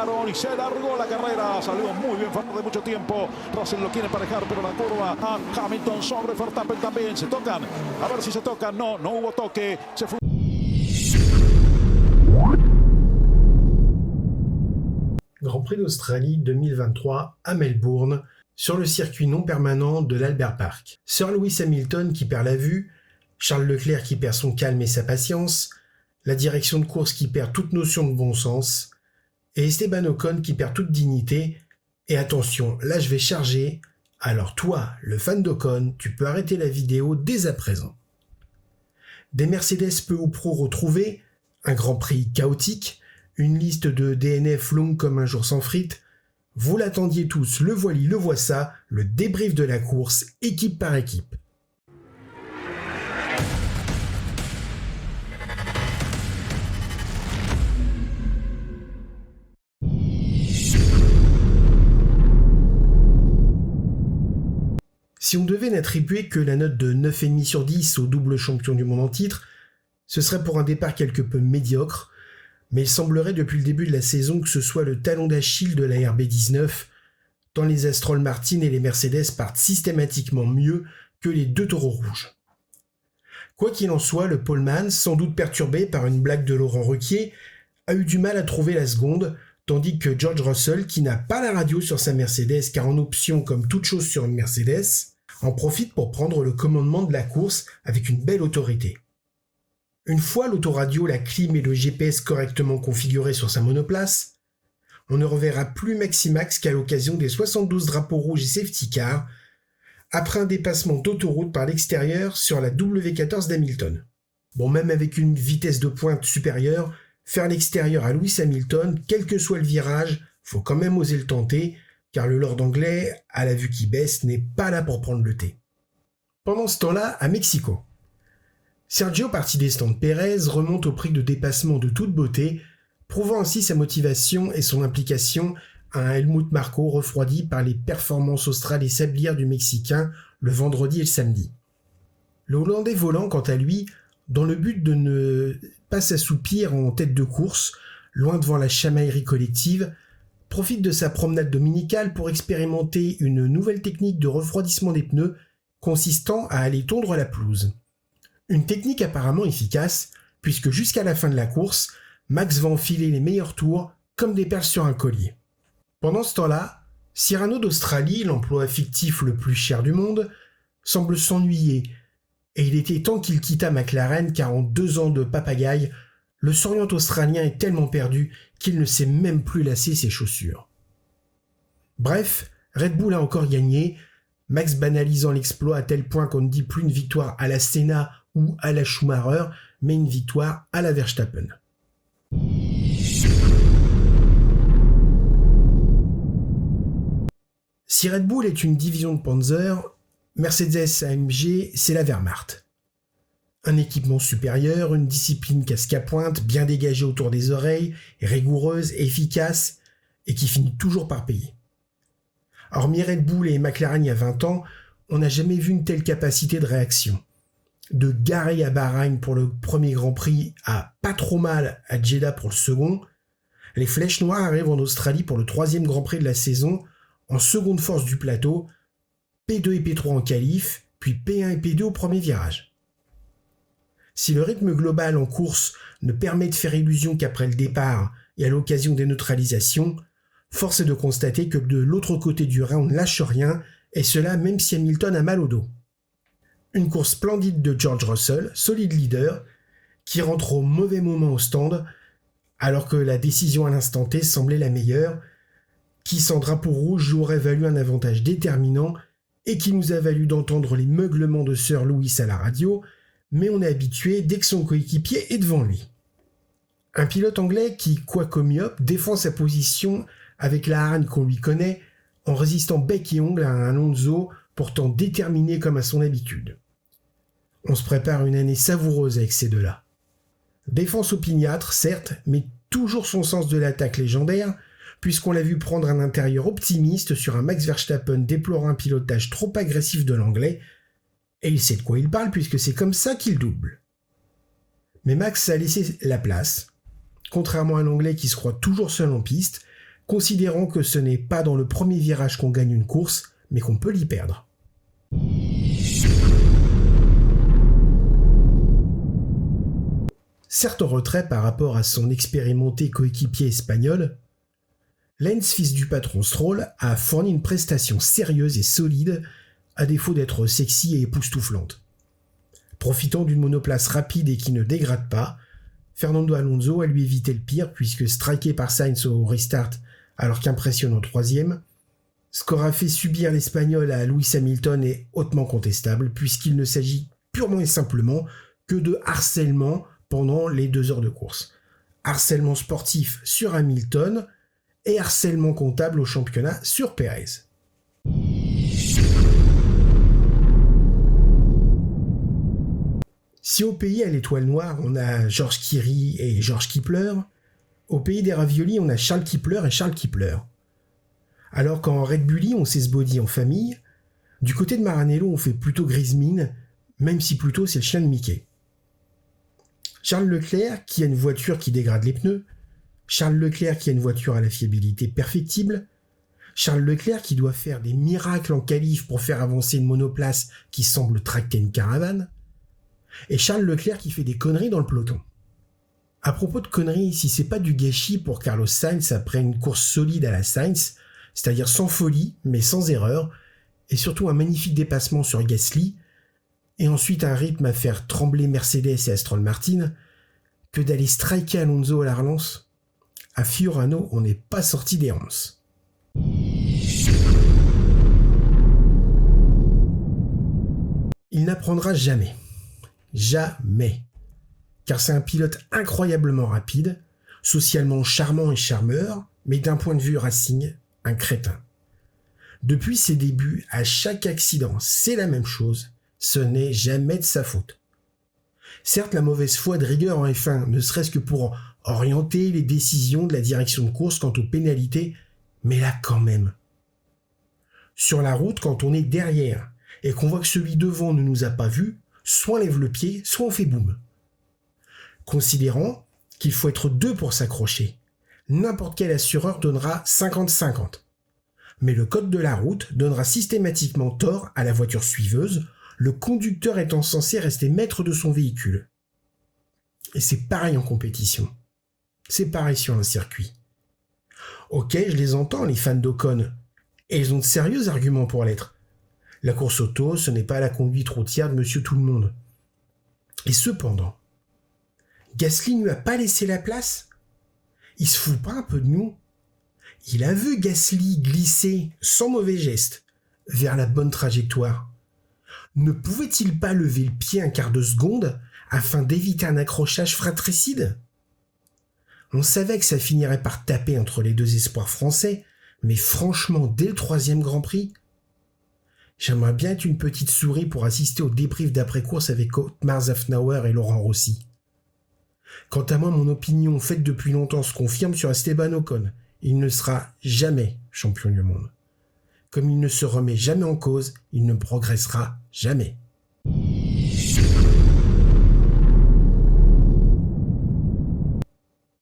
frenaron y se largó la carrera. Salió muy bien Fernando de mucho tiempo. Russell lo quiere emparejar, pero la curva a Hamilton sobre Verstappen también. Se tocan. A ver si se tocan. No hubo toque. Se fue. Grand Prix d'Australie 2023 à Melbourne, sur le circuit non permanent de l'Albert Park. Sir Lewis Hamilton qui perd la vue, Charles Leclerc qui perd son calme et sa patience, la direction de course qui perd toute notion de bon sens, et Esteban Ocon qui perd toute dignité. Et attention, là je vais charger, alors toi, le fan d'Ocon, tu peux arrêter la vidéo dès à présent. Des Mercedes peu ou prou retrouvés, un Grand Prix chaotique, une liste de DNF longue comme un jour sans frites. Vous l'attendiez tous, le voili, le voici, le débrief de la course, équipe par équipe. Si on devait n'attribuer que la note de 9,5 sur 10 au double champion du monde en titre, ce serait pour un départ quelque peu médiocre, mais il semblerait depuis le début de la saison que ce soit le talon d'Achille de la RB19, tant les Aston Martin et les Mercedes partent systématiquement mieux que les deux taureaux rouges. Quoi qu'il en soit, le poleman, sans doute perturbé par une blague de Laurent Ruquier, a eu du mal à trouver la seconde, tandis que George Russell, qui n'a pas la radio sur sa Mercedes car en option comme toute chose sur une Mercedes, en profite pour prendre le commandement de la course avec une belle autorité. Une fois l'autoradio, la clim et le GPS correctement configurés sur sa monoplace, on ne reverra plus Maximax qu'à l'occasion des 72 drapeaux rouges et safety car, après un dépassement d'autoroute par l'extérieur sur la W14 d'Hamilton. Bon, même avec une vitesse de pointe supérieure, faire l'extérieur à Lewis Hamilton, quel que soit le virage, faut quand même oser le tenter, car le Lord anglais, à la vue qui baisse, n'est pas là pour prendre le thé. Pendant ce temps-là, à Mexico, Sergio, parti des stands Pérez, remonte au prix de dépassement de toute beauté, prouvant ainsi sa motivation et son implication à un Helmut Marko refroidi par les performances australes et sablières du Mexicain le vendredi et le samedi. Le Hollandais volant, quant à lui, dans le but de ne pas s'assoupir en tête de course, loin devant la chamaillerie collective, profite de sa promenade dominicale pour expérimenter une nouvelle technique de refroidissement des pneus consistant à aller tondre la pelouse. Une technique apparemment efficace, puisque jusqu'à la fin de la course, Max va enfiler les meilleurs tours comme des perles sur un collier. Pendant ce temps-là, Cyrano d'Australie, l'emploi fictif le plus cher du monde, semble s'ennuyer, et il était temps qu'il quittât McLaren car en 2 ans de papagaille, le souriant australien est tellement perdu qu'il ne sait même plus lasser ses chaussures. Bref, Red Bull a encore gagné, Max banalisant l'exploit à tel point qu'on ne dit plus une victoire à la Senna ou à la Schumacher, mais une victoire à la Verstappen. Si Red Bull est une division de Panzer, Mercedes AMG, c'est la Wehrmacht. Un équipement supérieur, une discipline casque à pointe, bien dégagée autour des oreilles, rigoureuse, efficace, et qui finit toujours par payer. Hormis Red Bull et McLaren il y a 20 ans, on n'a jamais vu une telle capacité de réaction. De garer à Bahreïn pour le premier Grand Prix à pas trop mal à Jeddah pour le second, les Flèches Noires arrivent en Australie pour le 3e Grand Prix de la saison, en seconde force du plateau, P2 et P3 en qualif, puis P1 et P2 au premier virage. Si le rythme global en course ne permet de faire illusion qu'après le départ et à l'occasion des neutralisations, force est de constater que de l'autre côté du Rhin on ne lâche rien, et cela même si Hamilton a mal au dos. Une course splendide de George Russell, solide leader, qui rentre au mauvais moment au stand, alors que la décision à l'instant T semblait la meilleure, qui sans drapeau rouge aurait valu un avantage déterminant et qui nous a valu d'entendre les meuglements de Sir Lewis à la radio, mais on est habitué dès que son coéquipier est devant lui. Un pilote anglais qui, quoique myope, défend sa position avec la hargne qu'on lui connaît, en résistant bec et ongle à un Alonso pourtant déterminé comme à son habitude. On se prépare une année savoureuse avec ces deux-là. Défense opiniâtre, certes, mais toujours son sens de l'attaque légendaire, puisqu'on l'a vu prendre un intérieur optimiste sur un Max Verstappen déplorant un pilotage trop agressif de l'anglais, et il sait de quoi il parle puisque c'est comme ça qu'il double. Mais Max a laissé la place. Contrairement à l'anglais qui se croit toujours seul en piste, considérant que ce n'est pas dans le premier virage qu'on gagne une course, mais qu'on peut l'y perdre. Certes en retrait par rapport à son expérimenté coéquipier espagnol, Lenz, fils du patron Stroll, a fourni une prestation sérieuse et solide, à défaut d'être sexy et époustouflante. Profitant d'une monoplace rapide et qui ne dégrade pas, Fernando Alonso a lui évité le pire puisque striké par Sainz au restart alors qu'impressionnant troisième, ce qu'aura fait subir l'Espagnol à Lewis Hamilton est hautement contestable puisqu'il ne s'agit purement et simplement que de harcèlement pendant les 2 heures de course. Harcèlement sportif sur Hamilton et harcèlement comptable au championnat sur Pérez. Si au pays à l'étoile noire, on a Georges Kiry et Georges Kippler, au pays des raviolis, on a Charles Kippler et Charles Kippler. Alors qu'en Red Bulli, on s'esbaudit en famille, du côté de Maranello, on fait plutôt grise mine, même si plutôt c'est le chien de Mickey. Charles Leclerc, qui a une voiture qui dégrade les pneus, Charles Leclerc qui a une voiture à la fiabilité perfectible, Charles Leclerc qui doit faire des miracles en qualif pour faire avancer une monoplace qui semble tracter une caravane, et Charles Leclerc qui fait des conneries dans le peloton. À propos de conneries, si c'est pas du gâchis pour Carlos Sainz après une course solide à la Sainz, c'est-à-dire sans folie mais sans erreur, et surtout un magnifique dépassement sur Gasly, et ensuite un rythme à faire trembler Mercedes et Aston Martin, que d'aller striker Alonso à la relance. À Fiorano, on n'est pas sorti des ronces. Il n'apprendra jamais. Jamais. Car c'est un pilote incroyablement rapide, socialement charmant et charmeur, mais d'un point de vue racing, un crétin. Depuis ses débuts, à chaque accident, c'est la même chose, ce n'est jamais de sa faute. Certes, la mauvaise foi de rigueur en F1, ne serait-ce que pour orienter les décisions de la direction de course quant aux pénalités, mais là quand même. Sur la route, quand on est derrière et qu'on voit que celui devant ne nous a pas vus, soit on lève le pied, soit on fait boum. Considérant qu'il faut être 2 pour s'accrocher, n'importe quel assureur donnera 50-50. Mais le code de la route donnera systématiquement tort à la voiture suiveuse, le conducteur étant censé rester maître de son véhicule. Et c'est pareil en compétition. C'est pareil sur un circuit. Ok, je les entends, les fans d'Ocon, et ils ont de sérieux arguments pour l'être. La course auto, ce n'est pas la conduite routière de Monsieur Tout-le-Monde. Et cependant, Gasly ne lui a pas laissé la place. Il se fout pas un peu de nous. Il a vu Gasly glisser, sans mauvais geste, vers la bonne trajectoire. Ne pouvait-il pas lever le pied un quart de seconde afin d'éviter un accrochage fratricide ? On savait que ça finirait par taper entre les 2 espoirs français, mais franchement, dès le 3e Grand Prix, j'aimerais bien être une petite souris pour assister au débrief d'après-course avec Otmar Szafnauer et Laurent Rossi. Quant à moi, mon opinion faite depuis longtemps se confirme sur Esteban Ocon. Il ne sera jamais champion du monde. Comme il ne se remet jamais en cause, il ne progressera jamais.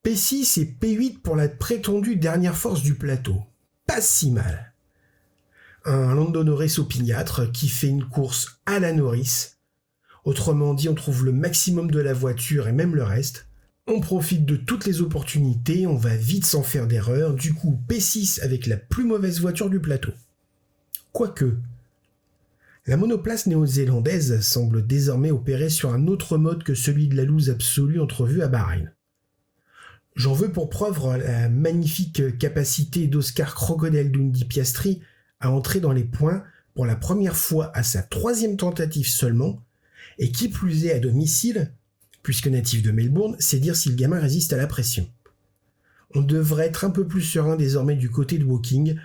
P6 et P8 pour la prétendue dernière force du plateau. Pas si mal. Un Lando Norris opiniâtre qui fait une course à la Norris. Autrement dit, on trouve le maximum de la voiture et même le reste. On profite de toutes les opportunités, on va vite sans faire d'erreur. Du coup, P6 avec la plus mauvaise voiture du plateau. Quoique, la monoplace néo-zélandaise semble désormais opérer sur un autre mode que celui de la loose absolue entrevue à Bahreïn. J'en veux pour preuve la magnifique capacité d'Oscar Crocodile Dundee Piastri à entrer dans les points pour la première fois à sa 3e tentative seulement, et qui plus est à domicile, puisque natif de Melbourne, c'est dire si le gamin résiste à la pression. On devrait être un peu plus serein désormais du côté de Woking,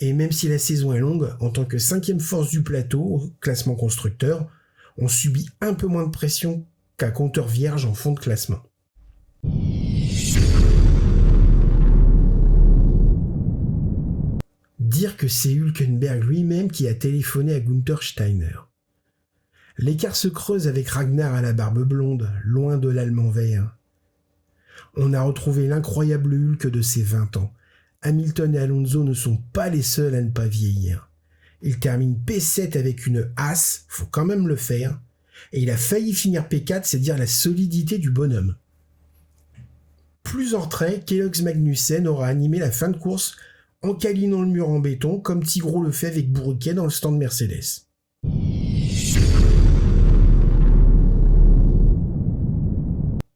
et même si la saison est longue, en tant que 5e force du plateau au classement constructeur, on subit un peu moins de pression qu'un compteur vierge en fond de classement. Dire que c'est Hülkenberg lui-même qui a téléphoné à Günther Steiner. L'écart se creuse avec Ragnar à la barbe blonde, loin de l'Allemand vert. On a retrouvé l'incroyable Hulk de ses 20 ans, Hamilton et Alonso ne sont pas les seuls à ne pas vieillir. Il termine P7 avec une As, faut quand même le faire, et il a failli finir P4, c'est dire la solidité du bonhomme. Plus en retrait, Kellogg Magnussen aura animé la fin de course en câlinant le mur en béton, comme Tigro le fait avec Bourriquet dans le stand Mercedes.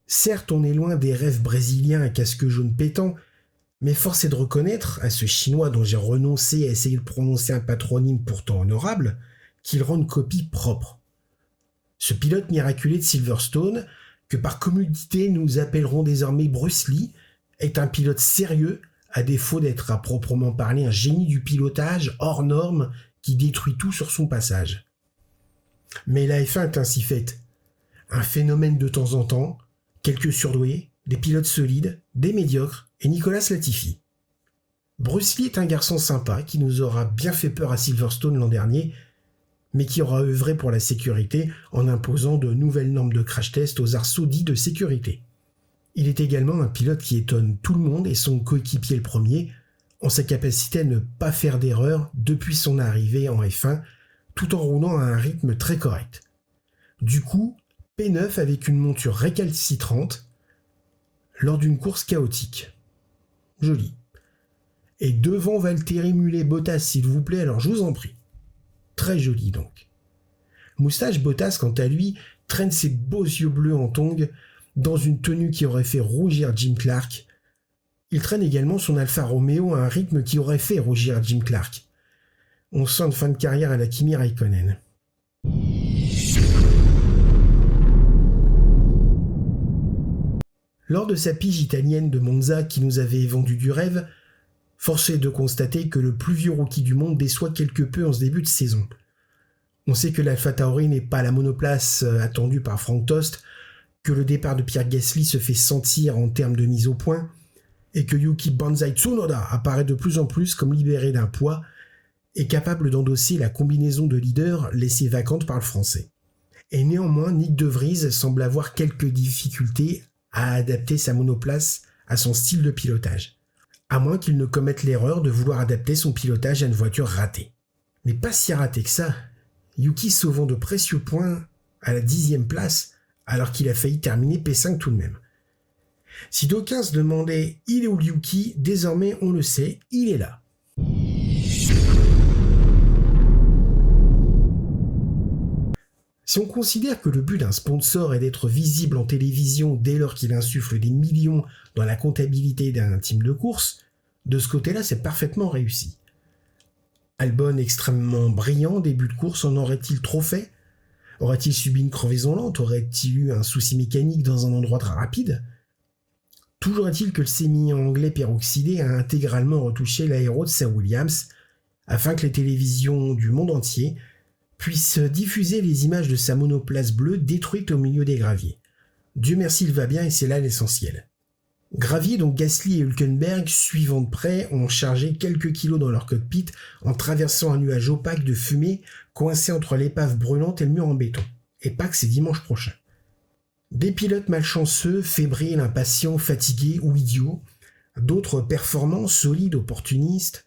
Certes, on est loin des rêves brésiliens à casque jaune pétant, mais force est de reconnaître, à ce Chinois dont j'ai renoncé à essayer de prononcer un patronyme pourtant honorable, qu'il rend une copie propre. Ce pilote miraculé de Silverstone, que par commodité nous appellerons désormais Bruce Lee, est un pilote sérieux, à défaut d'être à proprement parler un génie du pilotage hors norme qui détruit tout sur son passage. Mais la F1 est ainsi faite. Un phénomène de temps en temps, quelques surdoués, des pilotes solides, des médiocres et Nicolas Latifi. Bruce Lee est un garçon sympa qui nous aura bien fait peur à Silverstone l'an dernier, mais qui aura œuvré pour la sécurité en imposant de nouvelles normes de crash test aux arceaux dits de sécurité. Il est également un pilote qui étonne tout le monde et son coéquipier le premier, en sa capacité à ne pas faire d'erreur depuis son arrivée en F1, tout en roulant à un rythme très correct. Du coup, P9 avec une monture récalcitrante lors d'une course chaotique. Joli. Et devant Valtteri Mulet Bottas, s'il vous plaît, alors je vous en prie. Très joli donc. Moustache Bottas, quant à lui, traîne ses beaux yeux bleus en tongs dans une tenue qui aurait fait rougir Jim Clark. Il traîne également son Alfa Romeo à un rythme qui aurait fait rougir Jim Clark. On sent une fin de carrière à la Kimi Raikkonen. Lors de sa pige italienne de Monza qui nous avait vendu du rêve, force est de constater que le plus vieux rookie du monde déçoit quelque peu en ce début de saison. On sait que l'AlphaTauri n'est pas la monoplace attendue par Frank Tost, que le départ de Pierre Gasly se fait sentir en termes de mise au point, et que Yuki Banzai Tsunoda apparaît de plus en plus comme libéré d'un poids et capable d'endosser la combinaison de leader laissée vacante par le français. Et néanmoins, Nick De Vries semble avoir quelques difficultés à adapter sa monoplace à son style de pilotage, à moins qu'il ne commette l'erreur de vouloir adapter son pilotage à une voiture ratée. Mais pas si ratée que ça, Yuki sauvant de précieux points à la 10e place, alors qu'il a failli terminer P5 tout de même. Si d'aucuns se demandaient « il est où Yuki ?», désormais on le sait, il est là. Si on considère que le but d'un sponsor est d'être visible en télévision dès lors qu'il insuffle des millions dans la comptabilité d'un team de course, de ce côté-là c'est parfaitement réussi. Albon extrêmement brillant, début de course, en aurait-il trop fait ? Aurait-il subi une crevaison lente ? Aurait-il eu un souci mécanique dans un endroit très rapide ? Toujours est-il que le semi-anglais peroxydé a intégralement retouché l'aéro de Sir Williams afin que les télévisions du monde entier puissent diffuser les images de sa monoplace bleue détruite au milieu des graviers. Dieu merci, il va bien et c'est là l'essentiel. Gravier, donc Gasly et Hülkenberg, suivant de près, ont chargé quelques kilos dans leur cockpit en traversant un nuage opaque de fumée coincé entre l'épave brûlante et le mur en béton. Et pas que c'est dimanche prochain. Des pilotes malchanceux, fébriles, impatients, fatigués ou idiots, d'autres performants, solides, opportunistes,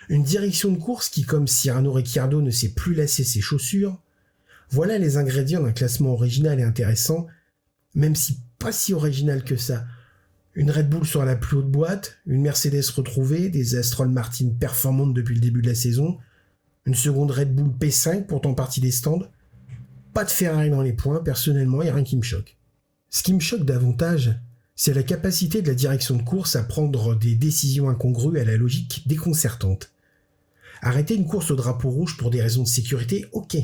une direction de course qui, comme Cyrano Ricciardo, ne sait plus lasser ses chaussures. Voilà les ingrédients d'un classement original et intéressant, même si pas si original que ça. Une Red Bull sur la plus haute boîte, une Mercedes retrouvée, des Aston Martin performantes depuis le début de la saison, une seconde Red Bull P5 pourtant partie des stands, pas de Ferrari dans les points, personnellement, il n'y a rien qui me choque. Ce qui me choque davantage, c'est la capacité de la direction de course à prendre des décisions incongrues à la logique déconcertante. Arrêter une course au drapeau rouge pour des raisons de sécurité, ok.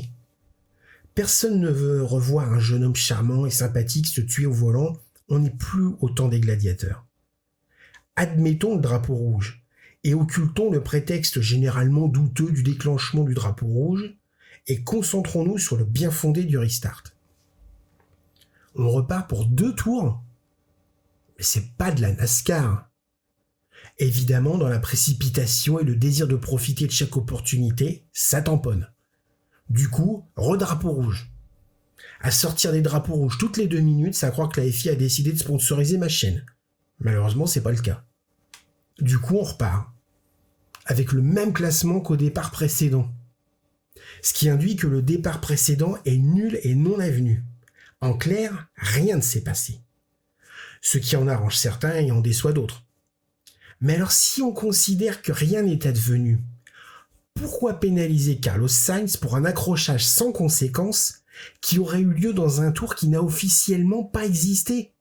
Personne ne veut revoir un jeune homme charmant et sympathique se tuer au volant, on n'est plus au temps des gladiateurs. Admettons le drapeau rouge, et occultons le prétexte généralement douteux du déclenchement du drapeau rouge, et concentrons-nous sur le bien fondé du restart. On repart pour 2 tours, mais c'est pas de la NASCAR. Évidemment, dans la précipitation et le désir de profiter de chaque opportunité, ça tamponne. Du coup, redrapeau rouge. À sortir des drapeaux rouges toutes les 2 minutes, ça croit que la FIA a décidé de sponsoriser ma chaîne. Malheureusement, c'est pas le cas. Du coup, on repart avec le même classement qu'au départ précédent. Ce qui induit que le départ précédent est nul et non avenu. En clair, rien ne s'est passé. Ce qui en arrange certains et en déçoit d'autres. Mais alors si on considère que rien n'est advenu, pourquoi pénaliser Carlos Sainz pour un accrochage sans conséquence qui aurait eu lieu dans un tour qui n'a officiellement pas existé?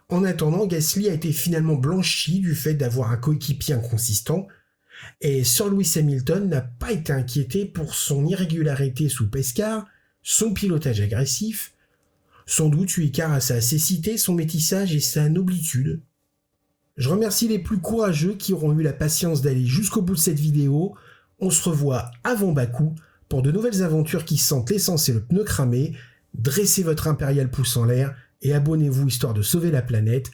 En attendant, Gasly a été finalement blanchi du fait d'avoir un coéquipier inconsistant, et Sir Lewis Hamilton n'a pas été inquiété pour son irrégularité sous Pescar, son pilotage agressif, sans doute eu égard à sa cécité, son métissage et sa noblitude. Je remercie les plus courageux qui auront eu la patience d'aller jusqu'au bout de cette vidéo. On se revoit avant Bakou pour de nouvelles aventures qui sentent l'essence et le pneu cramé. Dressez votre impérial pouce en l'air et abonnez-vous histoire de sauver la planète.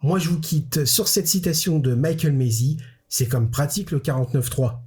Moi je vous quitte sur cette citation de Michael Maizy, c'est comme pratique le 49.3.